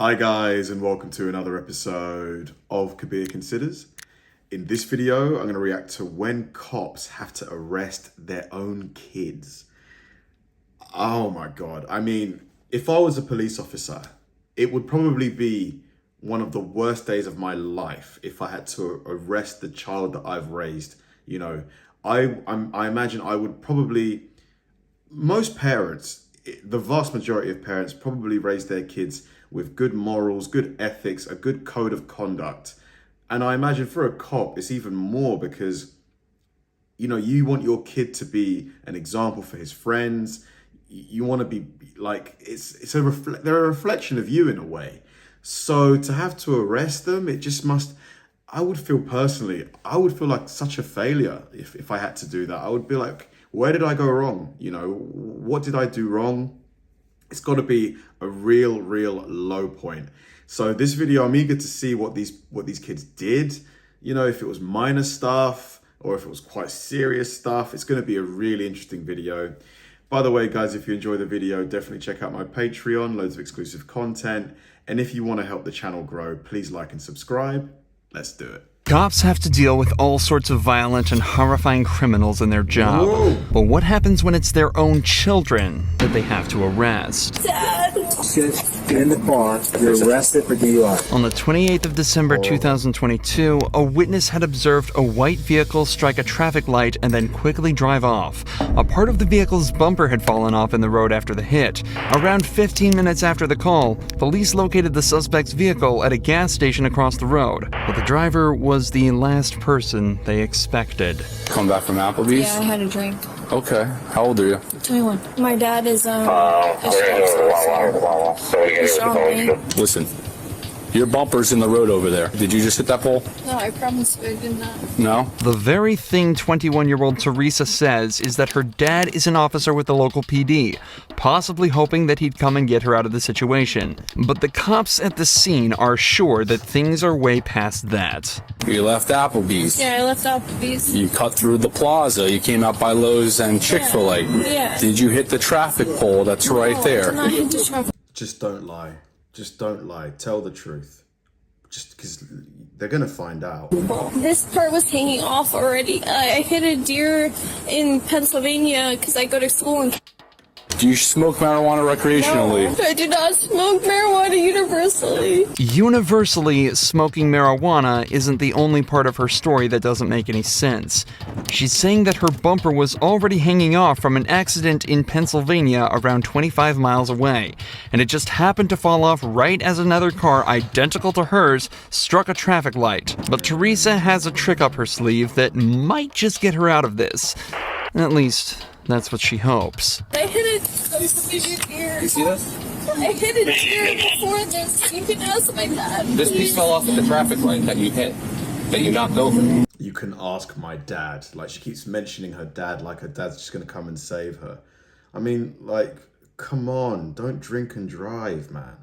Hi guys, and welcome to another episode of Kabir Considers. In this video, I'm going to react to when cops have to arrest their own kids. Oh my God. I mean, if I was a police officer, it would probably be one of the worst days of my life if I had to arrest the child that I've raised. You know, I imagine I would probably, most parents, the vast majority of parents probably raise their kids with good morals, good ethics, a good code of conduct. And I imagine for a cop, it's even more because, you know, you want your kid to be an example for his friends. You want to be like, they're a reflection of you in a way. So to have to arrest them, it just must, I would feel like such a failure if I had to do that. I would be like, where did I go wrong? You know, what did I do wrong? It's got to be a real low point. So this video, I'm eager to see what these kids did. You know, if it was minor stuff or if it was quite serious stuff. It's going to be a really interesting video. By the way, guys, if you enjoy the video, definitely check out my Patreon, loads of exclusive content. And if you want to help the channel grow, please like and subscribe. Let's do it. Cops have to deal with all sorts of violent and horrifying criminals in their job. Whoa. But what happens when it's their own children that they have to arrest? Dad! Get in the car. You're arrested for DUI. On the 28th of December 2022, a witness had observed a white vehicle strike a traffic light and then quickly drive off. A part of the vehicle's bumper had fallen off in the road after the hit. Around 15 minutes after the call, police located the suspect's vehicle at a gas station across the road. But the driver was the last person they expected. Come back from Applebee's? Yeah, I had a drink. Okay. How old are you? 21. My dad is, Listen, your bumper's in the road over there. Did you just hit that pole? No, I promise you I did not. No? The very thing 21-year-old Teresa says is that her dad is an officer with the local PD, possibly hoping that he'd come and get her out of the situation. But the cops at the scene are sure that things are way past that. You left Applebee's. Yeah, I left Applebee's. You cut through the plaza. You came out by Lowe's and Chick-fil-A. Yeah. Did you hit the traffic pole that's right No, I there? did not hit the traffic. Just don't lie. Just don't lie. Tell the truth. Just because they're going to find out. This part was hanging off already. I hit a deer in Pennsylvania because I go to school in... Do you smoke marijuana recreationally? No, I do not smoke marijuana universally. Universally, smoking marijuana isn't the only part of her story that doesn't make any sense. She's saying that her bumper was already hanging off from an accident in Pennsylvania around 25 miles away, and it just happened to fall off right as another car identical to hers struck a traffic light. But Teresa has a trick up her sleeve that might just get her out of this. At least, that's what she hopes. I hit a deer. You see this? I hit a deer before this. You can ask my dad. This piece fell off at the traffic light that you hit, that you knocked over. You can ask my dad. Like, she keeps mentioning her dad like her dad's just going to come and save her. I mean, like, come on. Don't drink and drive, man.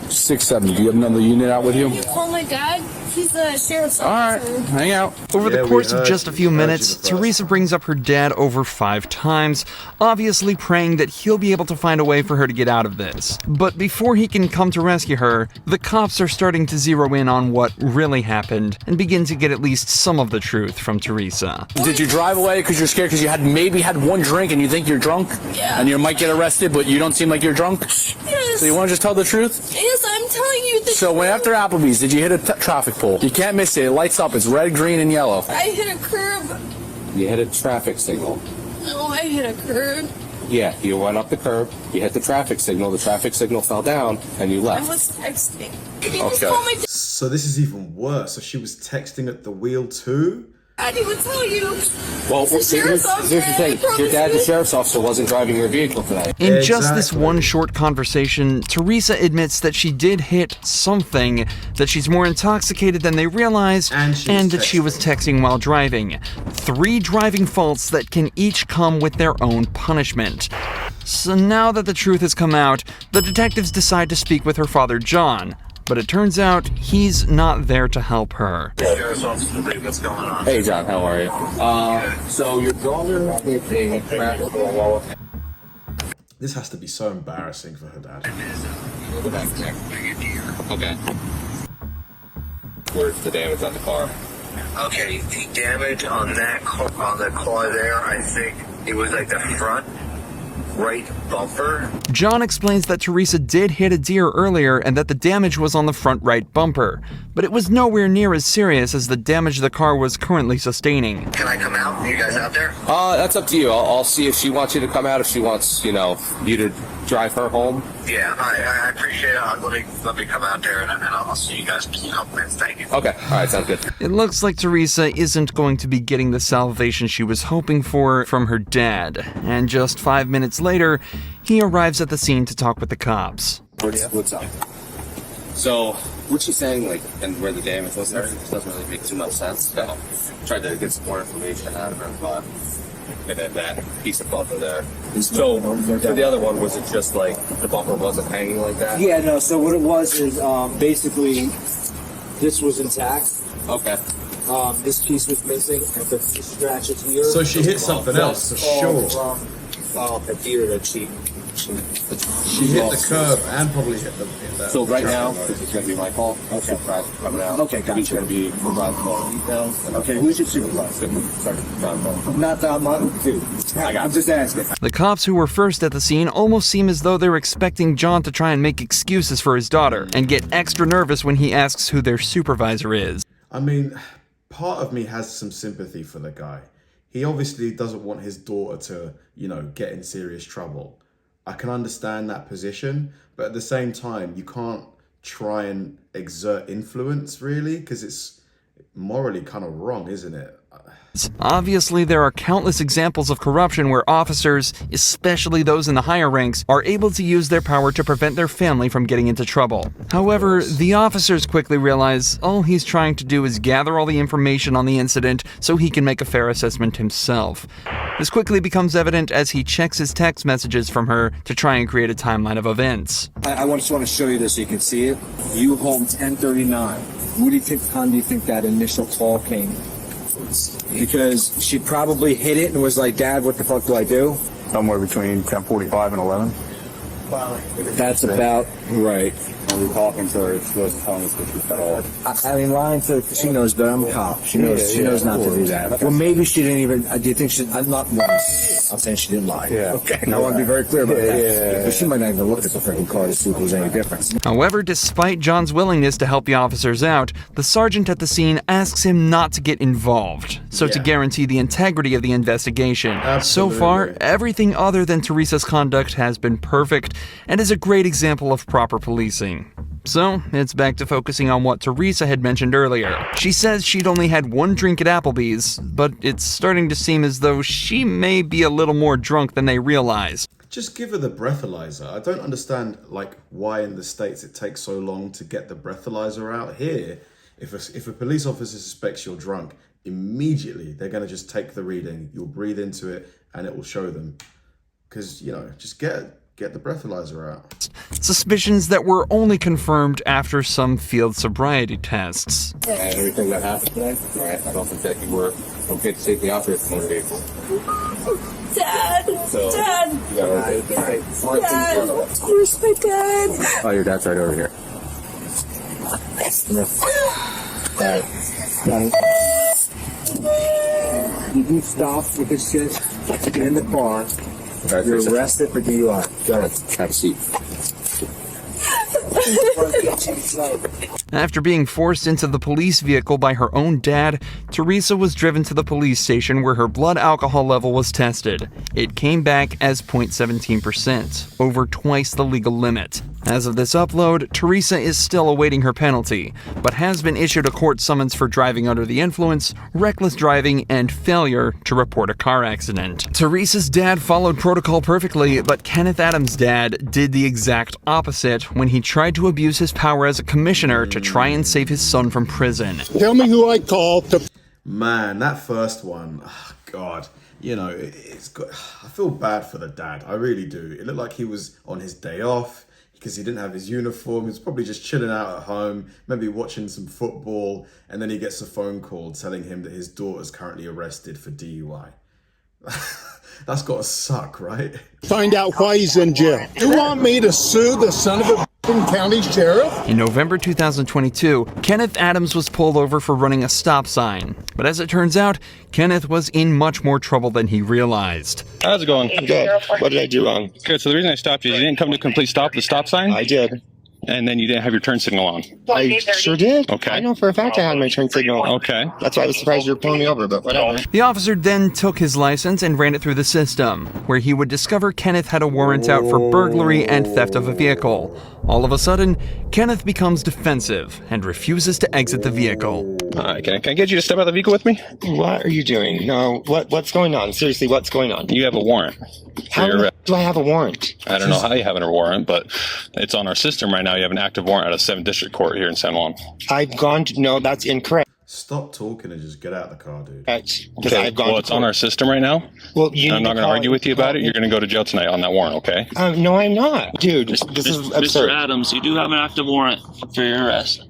670. Do you have another unit out with you? Can you call my dad? He's the sheriff's All right. officer. Hang out. Over the Yeah, course we of just a few heard you minutes, the first Teresa brings up her dad over 5 times, obviously praying that he'll be able to find a way for her to get out of this. But before he can come to rescue her, the cops are starting to zero in on what really happened and begin to get at least some of the truth from Teresa. Did you drive away because you're scared because you maybe had one drink and you think you're drunk? Yeah. And you might get arrested, but you don't seem like you're drunk? Yes. So you want to just tell the truth? Yes, I'm telling you the So when after Applebee's, did you hit a traffic pole? You can't miss it. It lights up. It's red, green, and yellow. I hit a curb. You hit a traffic signal. No, I hit a curb. Yeah, you went up the curb. You hit the traffic signal. The traffic signal fell down, and you I left. was texting. Can you Okay. just call my So this is even worse. So she was texting at the wheel too? dad? He would tell you. Well, It's the sheriff's officer. here's the thing. I promise Your dad, the you. sheriff's officer, wasn't driving your vehicle today. In just this Exactly. one short conversation, Teresa admits that she did hit something, that she's more intoxicated than they realized, And that she was texting while driving. 3 driving faults that can each come with their own punishment. So now that the truth has come out, the detectives decide to speak with her father, John. But it turns out he's not there to help her. Hey, John, how are you? So your daughter hit a traffic law. This has to be so embarrassing for her dad. Go back there. Okay. Where's the damage on the car? Okay, the damage on that car, on the car there, I think it was like the front right bumper. John explains that Teresa did hit a deer earlier and that the damage was on the front right bumper, but it was nowhere near as serious as the damage the car was currently sustaining. Can I come out? Are you guys out there? That's up to you. I'll see if she wants you to come out, if she wants, you to drive her home. Yeah, I appreciate it. Let me come out there and I'll see you guys in a couple minutes. Thank you. Okay, all right, sounds good. It looks like Teresa isn't going to be getting the salvation she was hoping for from her dad, and just 5 minutes later, he arrives at the scene to talk with the cops. What's up? So, what she's saying, and where the damage was and everything, doesn't really make too much sense. So, tried to get some more information out of her, but and then that piece of bumper there. So, for the other one, was it just the bumper wasn't hanging like that? Yeah, no, so what it was is basically this was intact. Okay. This piece was missing, and the scratch is here. So she hit something else, for sure. From a deer that she hit the curb and probably hit that. So right now, this is going to be my call. Okay. Coming out. Okay, gotcha. He's going to be providing more details. Okay, who's your supervisor? Not that I'm dude. I'm just asking. The cops who were first at the scene almost seem as though they're expecting John to try and make excuses for his daughter, and get extra nervous when he asks who their supervisor is. I mean, part of me has some sympathy for the guy. He obviously doesn't want his daughter to, get in serious trouble. I can understand that position, but at the same time, you can't try and exert influence, really, because it's morally kind of wrong, isn't it? Obviously, there are countless examples of corruption where officers, especially those in the higher ranks, are able to use their power to prevent their family from getting into trouble. However, the officers quickly realize all he's trying to do is gather all the information on the incident so he can make a fair assessment himself. This quickly becomes evident as he checks his text messages from her to try and create a timeline of events. I just want to show you this so you can see it. You home 10:39. What do you think time do you think that initial call came? Because she probably hit it and was like, Dad, what the fuck do I do? Somewhere between 10:45 and 11. That's about right. When we're talking to her, she wasn't telling us what she fed off. I mean, lying to her, she knows better. I'm a cop. She knows not to do that. Well, maybe she didn't even. Do you think she? I'm not. I'm saying she didn't lie. Yeah. Okay. I want to be very clear about that. Yeah. But she might not even look at the freaking car to see if there's any difference. However, despite John's willingness to help the officers out, the sergeant at the scene asks him not to get involved, so to guarantee the integrity of the investigation. Absolutely. So far, everything other than Teresa's conduct has been perfect and is a great example of proper policing. So, it's back to focusing on what Teresa had mentioned earlier. She says she'd only had one drink at Applebee's, but it's starting to seem as though she may be a little more drunk than they realize. Just give her the breathalyzer. I don't understand, why in the States it takes so long to get the breathalyzer out. Here, if a police officer suspects you're drunk, immediately they're going to just take the reading, you'll breathe into it, and it will show them. Because, just get the breathalyzer out. Suspicions that were only confirmed after some field sobriety tests. And everything that happened today, right? I don't think that you were okay to take me out there for motor vehicle. Dad! So, Dad! You got everything? Dad! Where's my dad? Oh, your dad's right over here. You stop with this shit in the car. You're arrested for DUI. Go ahead. Have a seat. After being forced into the police vehicle by her own dad, Teresa was driven to the police station where her blood alcohol level was tested. It came back as 0.17%, over twice the legal limit. As of this upload, Teresa is still awaiting her penalty, but has been issued a court summons for driving under the influence, reckless driving, and failure to report a car accident. Teresa's dad followed protocol perfectly, but Kenneth Adams' dad did the exact opposite when he tried to abuse his power as a commissioner to try and save his son from prison. Tell me who I call to... Man, that first one, God, it's got, I feel bad for the dad. I really do. It looked like he was on his day off because he didn't have his uniform. He was probably just chilling out at home, maybe watching some football, and then he gets a phone call telling him that his daughter's currently arrested for DUI. That's gotta suck, right? Find out why he's in jail. You want me to sue the son of a county sheriff? In November 2022, Kenneth Adams was pulled over for running a stop sign. But as it turns out, Kenneth was in much more trouble than he realized. How's it going? Good. What did I do wrong? Good. So the reason I stopped you is you didn't come to a complete stop at the stop sign? I did. And then you didn't have your turn signal on. I sure did. Okay. I know for a fact I had my turn signal on. Okay. That's why I was surprised you were pulling me over, but whatever. The officer then took his license and ran it through the system, where he would discover Kenneth had a warrant out for burglary and theft of a vehicle. All of a sudden, Kenneth becomes defensive and refuses to exit the vehicle. Can I get you to step out of the vehicle with me? What are you doing? No. What's going on? Seriously, what's going on? You have a warrant. How do I have a warrant? I don't know how you have a warrant, but it's on our system right now. You have an active warrant out of 7th District Court here in San Juan. I've gone to... No, that's incorrect. Stop talking and just get out of the car, dude. Okay. Well, it's on our system right now. Well, I'm not going to argue with you about it. You're going to go to jail tonight on that warrant, okay? No, I'm not. Dude, this is absurd. Mr. Adams, you do have an active warrant for your arrest.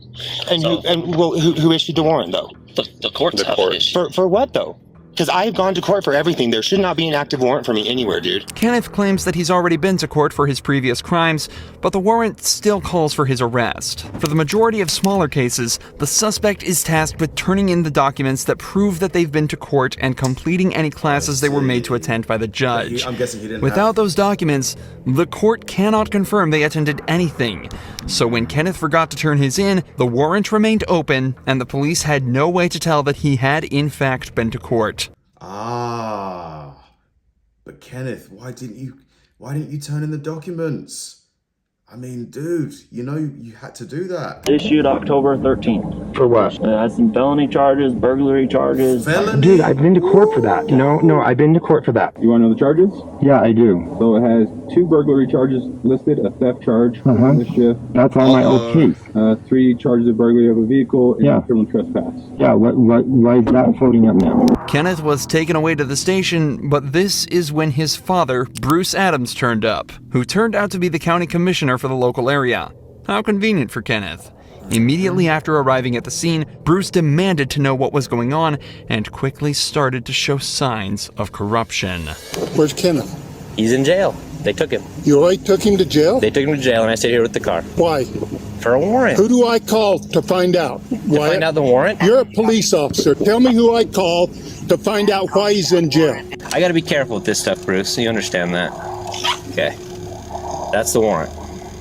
And who issued the warrant, though? The courts have it issued. For what, though? Because I've gone to court for everything. There should not be an active warrant for me anywhere, dude. Kenneth claims that he's already been to court for his previous crimes, but the warrant still calls for his arrest. For the majority of smaller cases, the suspect is tasked with turning in the documents that prove that they've been to court and completing any classes they were made to attend by the judge. I'm guessing he didn't Without those documents, the court cannot confirm they attended anything. So when Kenneth forgot to turn his in, the warrant remained open, and the police had no way to tell that he had in fact been to court. But Kenneth, why didn't you turn in the documents? I mean, dude, you know you had to do that. Issued October 13th. For what? It has some felony charges, burglary charges. Felony? Dude, I've been to court for that. No, I've been to court for that. You want to know the charges? Yeah, I do. So it has 2 burglary charges listed, a theft charge, mischief. That's on my old case. 3 charges of burglary of a vehicle, and criminal trespass. Yeah, why is that floating up now? Kenneth was taken away to the station, but this is when his father, Bruce Adams, turned up, who turned out to be the county commissioner for the local area. How convenient for Kenneth. Immediately after arriving at the scene, Bruce demanded to know what was going on and quickly started to show signs of corruption. Where's Kenneth? He's in jail. They took him. You already took him to jail? They took him to jail, and I stayed here with the car. Why? For a warrant. Who do I call to find out? To find out the warrant? You're a police officer. Tell me who I call to find out why he's in jail. I gotta be careful with this stuff, Bruce. You understand that? Okay. That's the warrant.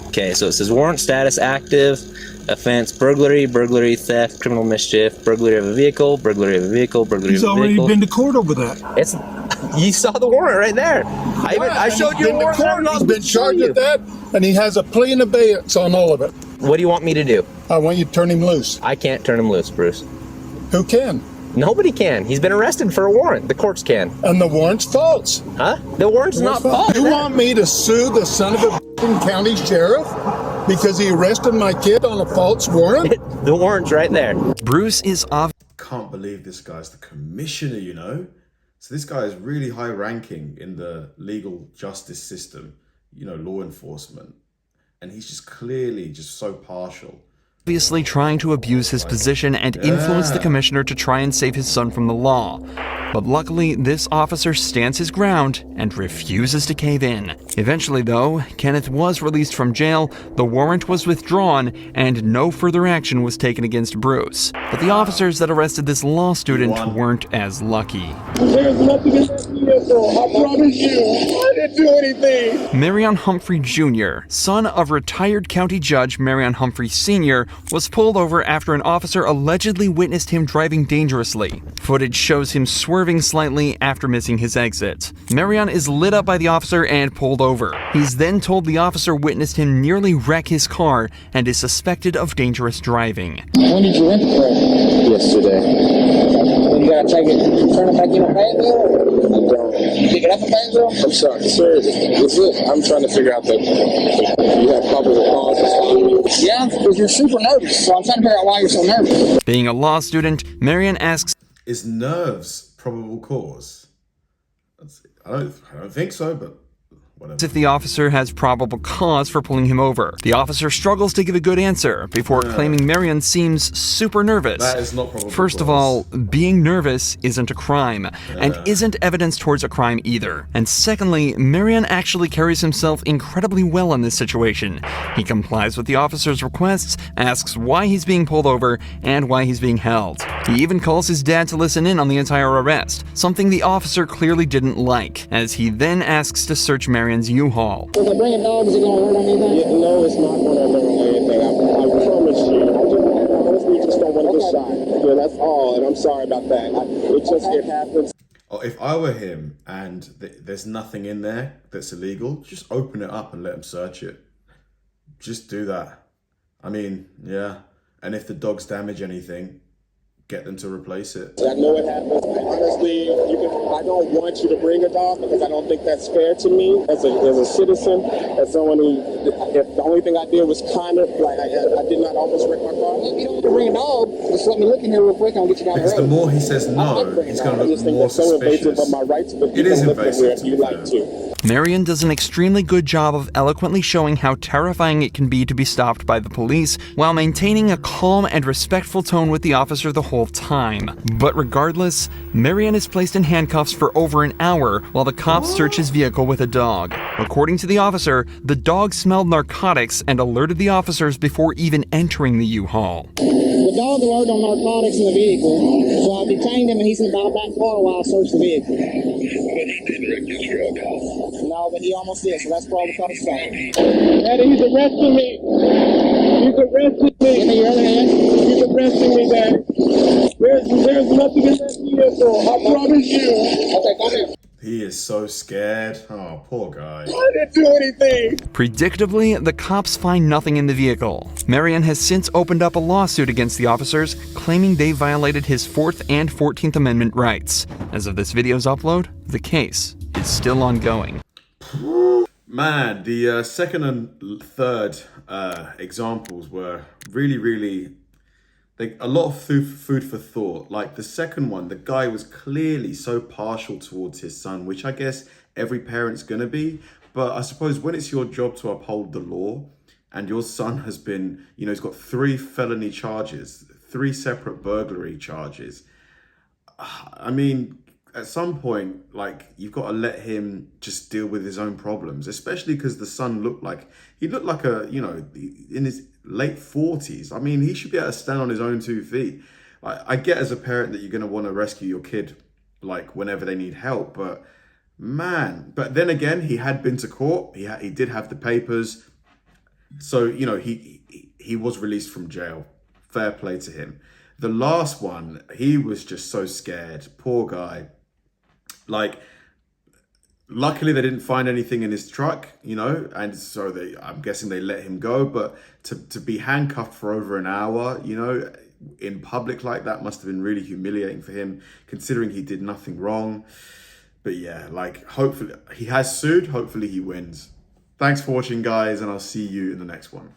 Okay, so it says warrant status active, offense burglary, theft, criminal mischief, burglary of a vehicle, burglary of a vehicle, burglary He's of a vehicle. already been to court over that. It's, you saw the warrant right there. I showed you a warrant. He's been charged with that, and he has a plea in abeyance on all of it. What do you want me to do? I want you to turn him loose. I can't turn him loose, Bruce. Who can? Nobody can. He's been arrested for a warrant. The courts can. And the warrant's false. Huh? The warrant's not false. You want me to sue the son of a county sheriff because he arrested my kid on a false warrant? The warrant's right there. Bruce is off. Can't believe this guy's the commissioner, you know? So this guy is really high ranking in the legal justice system, you know, law enforcement. And he's just clearly just so partial. Obviously trying to abuse his position and influence the commissioner to try and save his son from the law. But luckily, this officer stands his ground and refuses to cave in. Eventually, though, Kenneth was released from jail, the warrant was withdrawn, and no further action was taken against Bruce. But the officers that arrested this law student weren't as lucky. There's nothing in this vehicle. I promise you, I didn't do anything. Marion Humphrey Jr., son of retired county judge Marion Humphrey Sr., was pulled over after an officer allegedly witnessed him driving dangerously. Footage shows him swerving slightly after missing his exit. Marion is lit up by the officer and pulled over. He's then told the officer witnessed him nearly wreck his car and is suspected of dangerous driving. When did you rent the car? Yesterday. You gotta take it, turn it back in a Fayetteville? You pick it up in Fayetteville? I'm sorry, sir. This is, I'm trying to figure out that you have probable cause to stop me. Yeah, because you're super nervous, so I'm trying to figure out why you're so nervous. Being a law student, Marion asks, Is nerves probable cause? I don't think so, but if the officer has probable cause for pulling him over. The officer struggles to give a good answer before claiming Marion seems super nervous. That is not probable First of all, being nervous isn't a crime, and isn't evidence towards a crime either. And secondly, Marion actually carries himself incredibly well in this situation. He complies with the officer's requests, asks why he's being pulled over, and why he's being held. He even calls his dad to listen in on the entire arrest, something the officer clearly didn't like, as he then asks to search Marion's U-Haul. If I bring a dog, is it going to hurt anything? Yeah, no, it's not going to hurt anything. I promise you. I honestly just don't want to get shot. Yeah, that's all, and I'm sorry about that. It happens. Oh, if I were him and there's nothing in there that's illegal, just open it up and let him search it. Just do that. I mean, yeah. And if the dogs damage anything, get them to replace it. I know it happens. Honestly, I don't want you to bring a dog because I don't think that's fair to me as a citizen, as someone who, if the only thing I did was kind of, like, I did not almost wreck my car. If you don't want to bring a dog, just let me look in here real quick and I'll get you down the road. Because the more he says no, he's going to look more suspicious. Of my rights, but it is invasive if you like to. Marion does an extremely good job of eloquently showing how terrifying it can be to be stopped by the police, while maintaining a calm and respectful tone with the officer the whole time. But regardless, Marion is placed in handcuffs for over an hour while the cops search his vehicle with a dog. According to the officer, the dog smelled narcotics and alerted the officers before even entering the U-Haul. The dog alerted on narcotics in the vehicle, so I detained him and he's in the back car while I searched the vehicle. But he didn't register alcohol. No, but he almost did, so that's probably cause of Daddy, he's arresting me. He's arresting me. Give me your other hand. He's arresting me, Dad. There's nothing in that vehicle. I promise you. Okay, come here. He is so scared. Oh, poor guy. I didn't do anything. Predictably, the cops find nothing in the vehicle. Marion has since opened up a lawsuit against the officers, claiming they violated his 4th and 14th Amendment rights. As of this video's upload, the case is still ongoing. Man, the second and third examples were really a lot of food for thought. Like the second one, the guy was clearly so partial towards his son, which I guess every parent's gonna be. But I suppose when it's your job to uphold the law and your son has been, he's got 3 felony charges, 3 separate burglary charges. I mean, at some point, like, you've got to let him just deal with his own problems, especially because the son looked like in his late 40s. I mean, he should be able to stand on his own 2 feet. I get as a parent that you're going to want to rescue your kid, like, whenever they need help. But man, but then again, he had been to court. He did have the papers. So, he was released from jail. Fair play to him. The last one, he was just so scared. Poor guy. Like, luckily they didn't find anything in his truck, and so I'm guessing they let him go. But to be handcuffed for over an hour, in public like that must have been really humiliating for him, considering he did nothing wrong. But yeah, like, hopefully he has sued. Hopefully he wins. Thanks for watching, guys, and I'll see you in the next one.